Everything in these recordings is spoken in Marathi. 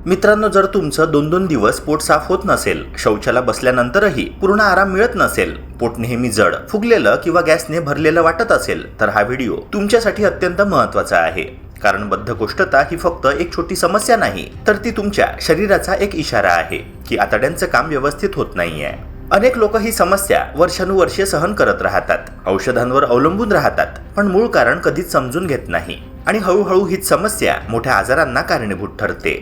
मित्रांनो, जर तुमचं 2-2 दिवस पोट साफ होत नसेल, शौचाला बसल्यानंतरही पूर्ण आराम मिळत नसेल, पोट नेहमी जड, फुगलेलं किंवा गॅसने भरलेलं वाटत असेल, तर हा व्हिडिओ तुमच्यासाठी अत्यंत महत्त्वाचा आहे. कारण बद्धकोष्ठता ही फक्त एक छोटी समस्या नाही, तर ती तुमच्या शरीराचा एक इशारा आहे की आतड्यांचं काम व्यवस्थित होत नाहीये. अनेक लोक ही समस्या वर्षानुवर्षे सहन करत राहतात, औषधांवर अवलंबून राहतात, पण मूळ कारण कधीच समजून घेत नाही आणि हळूहळू हीच समस्या मोठ्या आजारांना कारणीभूत ठरते.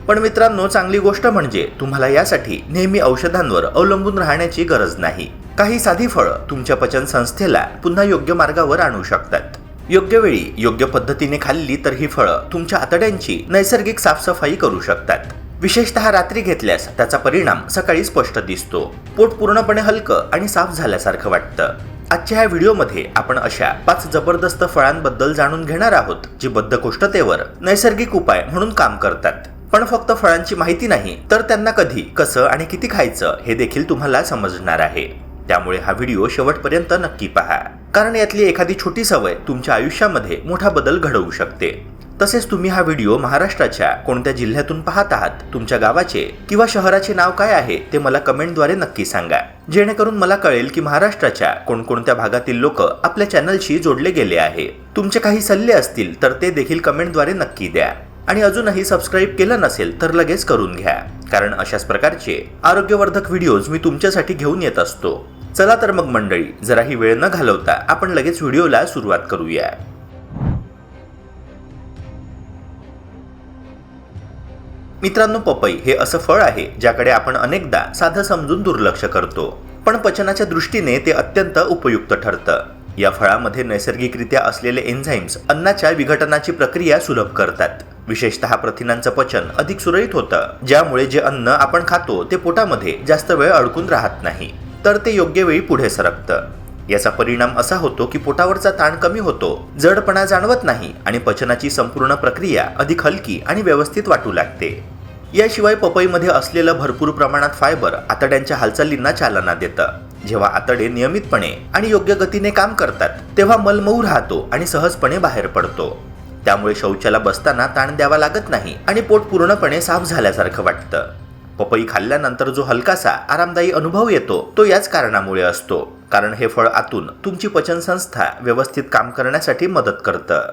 पण मित्रांनो, चांगली गोष्ट म्हणजे तुम्हाला यासाठी नेहमी औषधांवर अवलंबून राहण्याची गरज नाही. काही साधी फळं तुमच्या पचन संस्थेला पुन्हा योग्य मार्गावर आणू शकतात. योग्य वेळी योग्य पद्धतीने खाल्ली तर ही फळं तुमच्या आतड्यांची नैसर्गिक साफसफाई करू शकतात. विशेषतः रात्री घेतल्यास त्याचा परिणाम सकाळी स्पष्ट दिसतो. पोट पूर्णपणे हलकं आणि साफ झाल्यासारखं वाटतं. आजच्या ह्या व्हिडिओमध्ये आपण अशा 5 जबरदस्त फळांबद्दल जाणून घेणार आहोत जी बद्धकोष्ठतेवर नैसर्गिक उपाय म्हणून काम करतात. पण फक्त फळांची माहिती नाही, तर त्यांना कधी, कसं आणि किती खायचं हे देखील तुम्हाला समजणार आहे. त्यामुळे हा व्हिडिओ शेवटपर्यंत नक्की पहा, कारण यातली एखादी छोटी सवय तुमच्या आयुष्यामध्ये मोठा बदल घडवू शकते. तसेच तुम्ही हा व्हिडिओ महाराष्ट्राच्या कोणत्या जिल्ह्यातून पाहत आहात, तुमच्या गावाचे किंवा शहराचे नाव काय आहे ते मला कमेंटद्वारे नक्की सांगा, जेणेकरून मला कळेल की महाराष्ट्राच्या कोणकोणत्या भागातील लोक आपल्या चॅनलशी जोडले गेले आहे. तुमचे काही सल्ले असतील तर ते देखील कमेंटद्वारे नक्की द्या. आणि अजूनही सबस्क्राईब केलं नसेल तर लगेच करून घ्या, कारण अशाच प्रकारचे आरोग्यवर्धक व्हिडिओज मी तुमच्यासाठी घेऊन येत असतो. चला तर मग मंडळी, जराही वेळ न घालवता आपण लगेच व्हिडिओला सुरुवात करूया. मित्रांनो, पपई हे असं फळ आहे ज्याकडे आपण अनेकदा साधं समजून दुर्लक्ष करतो, पण पचनाच्या दृष्टीने ते अत्यंत उपयुक्त ठरतं. या फळामध्ये नैसर्गिकरित्या असलेले एन्झाईम्स अन्नाच्या विघटनाची प्रक्रिया सुलभ करतात. विशेषतः प्रथिनांचं पचन अधिक सुरळीत होतं, ज्यामुळे जे अन्न आपण खातो ते पोटामध्ये जास्त वेळ अडकून राहत नाही, तर ते योग्य वेळी पुढे सरकतं. याचा परिणाम असा होतो की पोटावरचा ताण कमी होतो, जडपणा जाणवत नाही आणि पचनाची संपूर्ण प्रक्रिया अधिक हलकी आणि व्यवस्थित वाटू लागते. याशिवाय पपईमध्ये असलेलं भरपूर प्रमाणात फायबर आतड्यांच्या हालचालींना चालना देतं. जेव्हा आतडे नियमितपणे आणि योग्य गतीने काम करतात, तेव्हा मल मऊ राहतो आणि सहजपणे बाहेर पडतो. त्यामुळे शौचाला बसताना ताण द्यावा लागत नाही आणि पोट पूर्णपणे साफ झाल्यासारखं वाटतं. पपई खाल्ल्यानंतर जो हलकासा आरामदायी अनुभव येतो तो याच कारणामुळे असतो, कारण हे फळ आतून तुमची पचनसंस्था व्यवस्थित काम करण्यासाठी मदत करतं.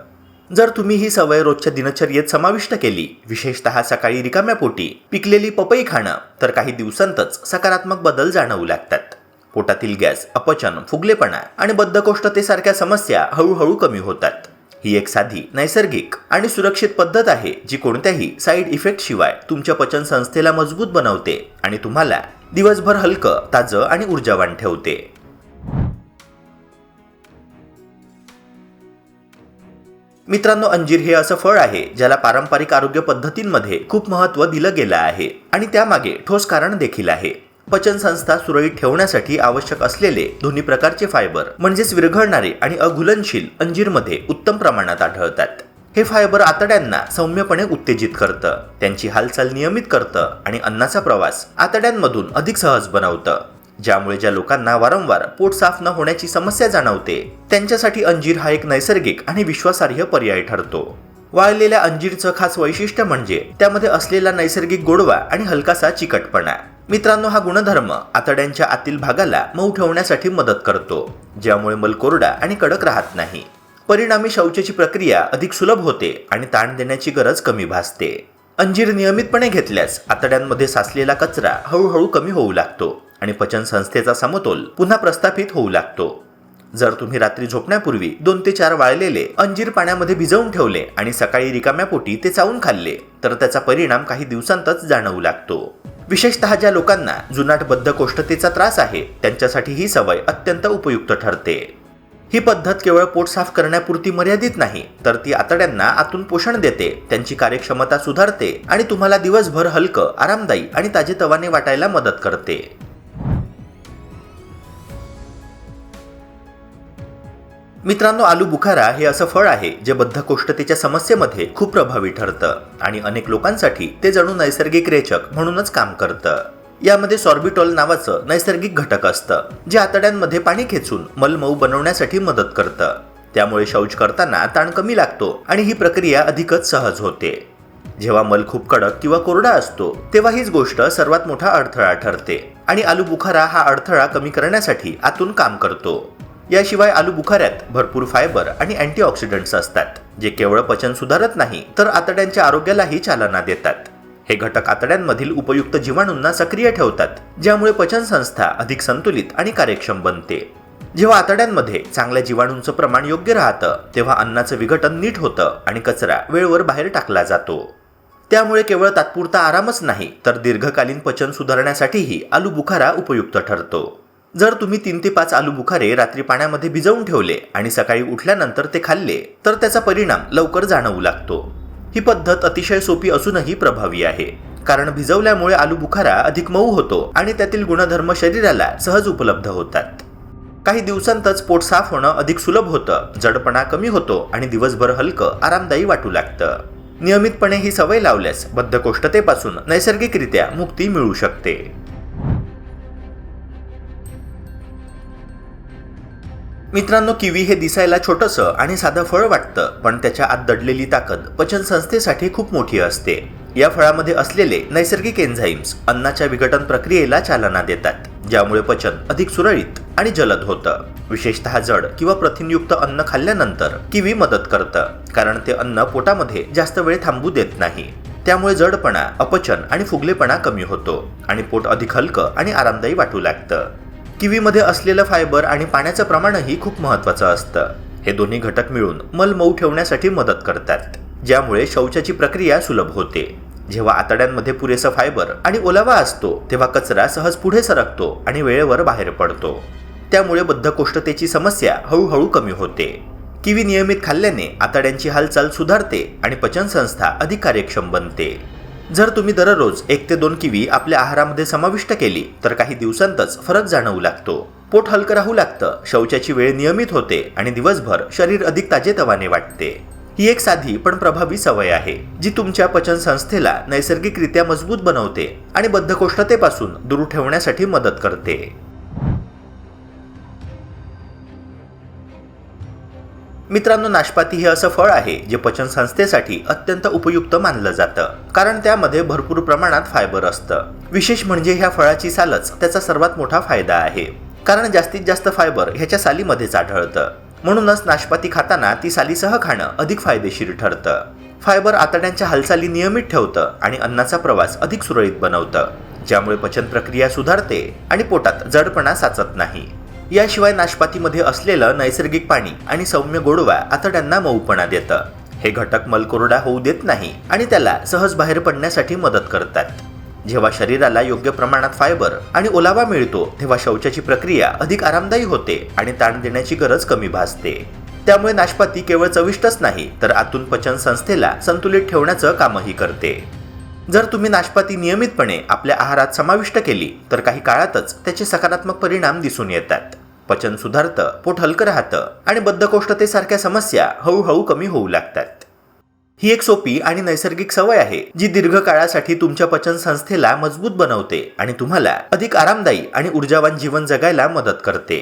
जर तुम्ही ही सवय रोजच्या दिनचर्येत समाविष्ट केली, विशेषतः सकाळी रिकाम्या पोटी पिकलेली पपई खाणं, तर काही दिवसांतच सकारात्मक बदल जाणवू लागतात. पोटातील गॅस, अपचन, फुगलेपणा आणि बद्धकोष्ठतेसारख्या समस्या हळूहळू कमी होतात. ही एक साधी, नैसर्गिक आणि सुरक्षित पद्धत आहे जी कोणत्याही साईड इफेक्ट शिवाय तुमच्या पचन संस्थेला मजबूत बनवते आणि तुम्हाला दिवसभर हलकं, ताजं आणि ऊर्जावान ठेवते. मित्रांनो, अंजीर हे असं फळ आहे ज्याला पारंपरिक आरोग्य पद्धतींमध्ये खूप महत्त्व दिलं गेलं आहे आणि त्यामागे ठोस कारण देखील आहे. पचनसंस्था सुरळीत ठेवण्यासाठी आवश्यक असलेले दोन्ही प्रकारचे फायबर म्हणजेच विरघळणारे आणि अघुलनशील अंजीरमध्ये उत्तम प्रमाणात आढळतात. हे फायबर आतड्यांना सौम्यपणे उत्तेजित करतं, त्यांची हालचाल नियमित करतं आणि अन्नाचा प्रवास आतड्यांमधून अधिक सहज बनवतं. ज्यामुळे ज्या लोकांना वारंवार पोट साफ न होण्याची समस्या जाणवते, त्यांच्यासाठी अंजीर हा एक नैसर्गिक आणि विश्वासार्ह पर्याय ठरतो. वाळलेल्या अंजीरचं खास वैशिष्ट्य म्हणजे त्यामध्ये असलेला नैसर्गिक गोडवा आणि हलकासा चिकटपणा. मित्रांनो, हा गुणधर्म आतड्यांच्या आतील भागाला मऊ ठेवण्यासाठी मदत करतो, ज्यामुळे मल कोरडा आणि कडक राहत नाही. परिणामी शौचाची प्रक्रिया अधिक सुलभ होते आणि ताण देण्याची गरज कमी भासते. अंजीर नियमितपणे घेतल्यास आतड्यांमध्ये साचलेला कचरा हळूहळू कमी होऊ लागतो आणि पचन संस्थेचा समतोल पुन्हा प्रस्थापित होऊ लागतो. जर तुम्ही रात्री झोपण्यापूर्वी 2 ते 4 वाळलेले अंजीर पाण्यामध्ये भिजवून ठेवले आणि सकाळी रिकाम्या पोटी ते चावून खाल्ले, तर त्याचा परिणाम काही दिवसांतच जाणवू लागतो. विशेषतः ज्या लोकांना जुनाट बद्धकोष्ठतेचा त्रास आहे, त्यांच्यासाठी ही सवय अत्यंत उपयुक्त ठरते. ही पद्धत केवळ पोट साफ करण्यापुरती मर्यादित नाही, तर ती आतड्यांना आतून पोषण देते, त्यांची कार्यक्षमता सुधारते आणि तुम्हाला दिवसभर हलकं, आरामदायी आणि ताजेतवाने वाटायला मदत करते. मित्रांनो, आलू बुखारा हे असं फळ आहे जे बद्धकोष्ठतेच्या समस्येमध्ये खूप प्रभावी ठरतं आणि अनेक लोकांसाठी ते जणू नैसर्गिक रेचक म्हणूनच काम करतं. यामध्ये सॉर्बिटॉल नावाचं नैसर्गिक घटक असतं, जे आतड्यांमध्ये पाणी खेचून मल मऊ बनवण्यासाठी मदत करतं. त्यामुळे शौच करताना ताण कमी लागतो आणि ही प्रक्रिया अधिकच सहज होते. जेव्हा मल खूप कडक किंवा कोरडा असतो तेव्हा हीच गोष्ट सर्वात मोठा अडथळा ठरते आणि आलू बुखारा हा अडथळा कमी करण्यासाठी आतून काम करतो. याशिवाय आलू बुखाऱ्यात भरपूर फायबर आणि अँटीऑक्सिडंट्स असतात, जे केवळ पचन सुधारत नाही तर आतड्यांच्या आरोग्यालाही चालना देतात. हे घटक आतड्यांमधील उपयुक्त जीवाणूंना सक्रिय ठेवतात, ज्यामुळे पचन संस्था अधिक संतुलित आणि कार्यक्षम बनते. जेव्हा आतड्यांमध्ये चांगल्या जीवाणूंचं प्रमाण योग्य राहतं तेव्हा अन्नाचं विघटन नीट होतं आणि कचरा वेळेवर बाहेर टाकला जातो. त्यामुळे केवळ तात्पुरता आरामच नाही तर दीर्घकालीन पचन सुधारण्यासाठीही आलू बुखारा उपयुक्त ठरतो. जर तुम्ही 3 ते 5 आलू बुखारे रात्री पाण्यामध्ये भिजवून ठेवले आणि सकाळी उठल्यानंतर ते खाल्ले तर त्याचा परिणाम लवकर जाणवू लागतो. ही पद्धत अतिशय सोपी असूनही प्रभावी आहे, कारण भिजवल्यामुळे आलू बुखारा अधिक मऊ होतो आणि त्यातील गुणधर्म शरीराला सहज उपलब्ध होतात. काही दिवसांतच पोट साफ होणं अधिक सुलभ होतं, जडपणा कमी होतो आणि दिवसभर हलकं आरामदायी वाटू लागतं. नियमितपणे ही सवय लावल्यास बद्धकोष्ठतेपासून नैसर्गिकरित्या मुक्ती मिळू शकते. मित्रांनो, किवी हे दिसायला छोटंसं आणि साधं फळ वाटतं, पण त्याच्या आत दडलेली ताकद पचन संस्थेसाठी खूप मोठी असते. या फळामध्ये असलेले नैसर्गिक एन्झाईम्स अन्नाच्या विघटन प्रक्रियेला चालना देतात, ज्यामुळे पचन अधिक सुरळीत आणि जलद होतं. विशेषतः जड किंवा प्रथिनयुक्त अन्न खाल्ल्यानंतर किवी मदत करतं, कारण ते अन्न पोटामध्ये जास्त वेळ थांबू देत नाही. त्यामुळे जडपणा, अपचन आणि फुगलेपणा कमी होतो आणि पोट अधिक हलकं आणि आरामदायी वाटू लागतं. किवीमध्ये असलेलं फायबर आणि पाण्याचं प्रमाणही खूप महत्त्वाचं असतं. हे दोन्ही घटक मिळून मल मऊ ठेवण्यासाठी मदत करतात, ज्यामुळे शौचाची प्रक्रिया सुलभ होते. जेव्हा आतड्यांमध्ये पुरेसा फायबर आणि ओलावा असतो तेव्हा कचरा सहज पुढे सरकतो आणि वेळेवर बाहेर पडतो. त्यामुळे बद्धकोष्ठतेची समस्या हळूहळू कमी होते. किवी नियमित खाल्ल्याने आतड्यांची हालचाल सुधारते आणि पचनसंस्था अधिक कार्यक्षम बनते. जर तुम्ही दररोज 1 ते 2 किवी आपल्या आहारामध्ये समाविष्ट केली तर काही दिवसांतच फरक जाणवू लागतो. पोट हलकं राहू लागतं, शौचाची वेळ नियमित होते आणि दिवसभर शरीर अधिक ताजेतवाने वाटते. ही एक साधी पण प्रभावी सवय आहे, जी तुमच्या पचन संस्थेला नैसर्गिकरित्या मजबूत बनवते आणि बद्धकोष्ठतेपासून दूर ठेवण्यासाठी मदत करते. मित्रांनो, नाशपाती हे असं फळ आहे जे पचन संस्थेसाठी अत्यंत उपयुक्त मानलं जातं, कारण त्यामध्ये भरपूर प्रमाणात फायबर असतं. विशेष म्हणजे ह्या फळाची सालच त्याचा सर्वात मोठा फायदा आहे, कारण जास्तीत जास्त फायबर ह्याच्या सालीमध्येच आढळतं. म्हणूनच नाशपाती खाताना ती सालीसह खाणं अधिक फायदेशीर ठरतं. फायबर आतड्यांच्या हालचाली नियमित ठेवतं आणि अन्नाचा प्रवास अधिक सुरळीत बनवतं, ज्यामुळे पचन प्रक्रिया सुधारते आणि पोटात जडपणा साचत नाही. याशिवाय नाशपातीमध्ये असलेलं नैसर्गिक पाणी आणि सौम्य गोडवा आतड्यांना मऊपणा देतं. हे घटक मलकोरडा होऊ देत नाही आणि त्याला सहज बाहेर पडण्यासाठी मदत करतात. जेव्हा शरीराला योग्य प्रमाणात फायबर आणि ओलावा मिळतो तेव्हा शौचाची प्रक्रिया अधिक आरामदायी होते आणि ताण देण्याची गरज कमी भासते. त्यामुळे नाशपाती केवळ चविष्टच नाही तर आतून पचन संस्थेला संतुलित ठेवण्याचं कामही करते. जर तुम्ही नाशपाती नियमितपणे आपल्या आहारात समाविष्ट केली तर काही काळातच त्याचे सकारात्मक परिणाम दिसून येतात. पचन सुधारतं, पोट हलकं राहतं आणि बद्धकोष्ठतेसारख्या समस्या हळूहळू कमी होऊ लागतात. ही एक सोपी आणि नैसर्गिक सवय आहे जी दीर्घकाळासाठी तुमच्या पचन संस्थेला मजबूत बनवते आणि तुम्हाला अधिक आरामदायी आणि ऊर्जावान जीवन जगायला मदत करते.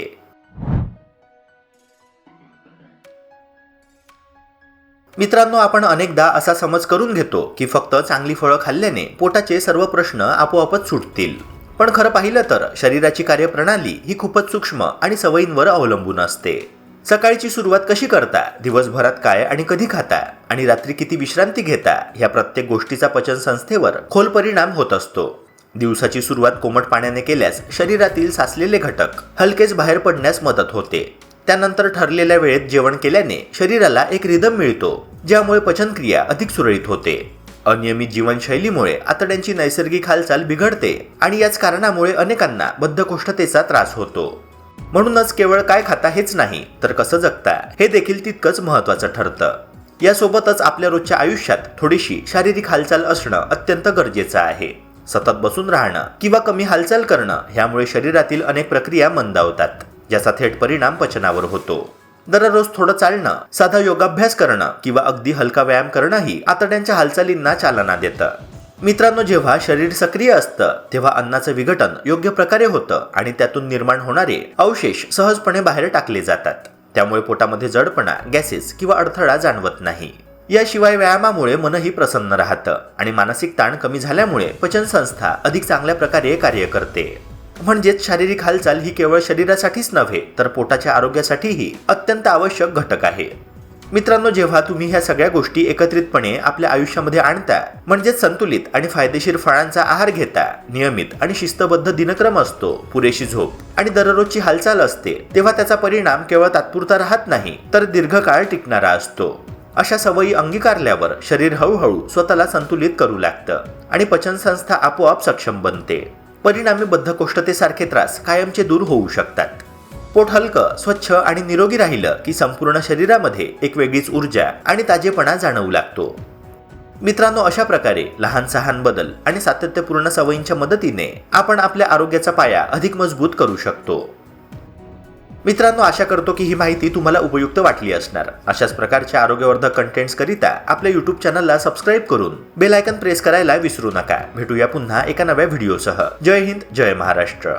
मित्रांनो, आपण अनेकदा असा समज करून घेतो की फक्त चांगली फळं खाल्ल्याने पोटाचे सर्व प्रश्न आपोआपच सुटतील. पण खरं पाहिलं तर शरीराची कार्यप्रणाली ही खूपच सूक्ष्म आणि सवयींवर अवलंबून असते. सकाळची सुरुवात कशी करता, दिवसभरात काय आणि कधी खाता आणि रात्री किती विश्रांती घेता, ह्या प्रत्येक गोष्टीचा पचन संस्थेवर खोल परिणाम होत असतो. दिवसाची सुरुवात कोमट पाण्याने केल्यास शरीरातील साचलेले घटक हलकेच बाहेर पडण्यास मदत होते. त्यानंतर ठरलेल्या वेळेत जेवण केल्याने शरीराला एक रिदम मिळतो, ज्यामुळे पचनक्रिया अधिक सुरळीत होते. अनियमित जीवनशैलीमुळे आतड्यांची नैसर्गिक हालचाल बिघडते आणि याच कारणामुळे अनेकांना बद्धकोष्ठतेचा त्रास होतो. म्हणूनच केवळ काय खाता हेच नाही तर कसं जगता हे देखील तितकंच महत्त्वाचं ठरतं. यासोबतच आपल्या रोजच्या आयुष्यात थोडीशी शारीरिक हालचाल असणं अत्यंत गरजेचं आहे. सतत बसून राहणं किंवा कमी हालचाल करणं ह्यामुळे शरीरातील अनेक प्रक्रिया मंदावतात, ज्याचा थेट परिणाम पचनावर होतो. दररोज थोडं चालणं, साधा योगाभ्यास करणं किंवा अगदी हलका व्यायाम करणंही आतड्यांच्या हालचालींना चालना देतं. मित्रांनो, जेव्हा शरीर सक्रिय असतं तेव्हा अन्नाचं विघटन योग्य प्रकारे होतं आणि त्यातून निर्माण होणारे अवशेष सहजपणे बाहेर टाकले जातात. त्यामुळे पोटामध्ये जडपणा, गॅसेस किंवा अडथळा जाणवत नाही. याशिवाय व्यायामामुळे मनही प्रसन्न राहतं आणि मानसिक ताण कमी झाल्यामुळे पचनसंस्था अधिक चांगल्या प्रकारे कार्य करते. म्हणजेच शारीरिक हालचाल ही केवळ शरीरासाठीच नव्हे तर पोटाच्या आरोग्यासाठीही अत्यंत आवश्यक घटक आहे. मित्रांनो, जेव्हा तुम्ही ह्या सगळ्या गोष्टी एकत्रितपणे आपल्या आयुष्यामध्ये आणता, म्हणजेच संतुलित आणि फायदेशीर फळांचा आहार घेता, नियमित आणि शिस्तबद्ध दिनक्रम असतो, पुरेशी झोप आणि दररोजची हालचाल असते, तेव्हा त्याचा परिणाम केवळ तात्पुरता राहत नाही तर दीर्घकाळ टिकणारा असतो. अशा सवयी अंगीकारल्यावर शरीर हळूहळू स्वतःला संतुलित करू लागतं आणि पचनसंस्था आपोआप सक्षम बनते. परिणामी बद्धकोष्ठतेसारखे त्रास कायमचे दूर होऊ शकतात. पोट हलकं, स्वच्छ आणि निरोगी राहिलं की संपूर्ण शरीरामध्ये एक वेगळीच ऊर्जा आणि ताजेपणा जाणवू लागतो. मित्रांनो, अशा प्रकारे लहान सहान बदल आणि सातत्यपूर्ण सवयींच्या मदतीने आपण आपल्या आरोग्याचा पाया अधिक मजबूत करू शकतो. मित्रांनो, आशा करतो की ही माहिती तुम्हाला उपयुक्त वाटली असणार. अशाच प्रकारच्या आरोग्यवर्धक कंटेंट्स करिता आपल्या YouTube चॅनलला सबस्क्राईब करून बेल आयकॉन प्रेस करायला विसरू नका. भेटूया पुन्हा एका नव्या व्हिडिओसह. जय हिंद, जय महाराष्ट्र.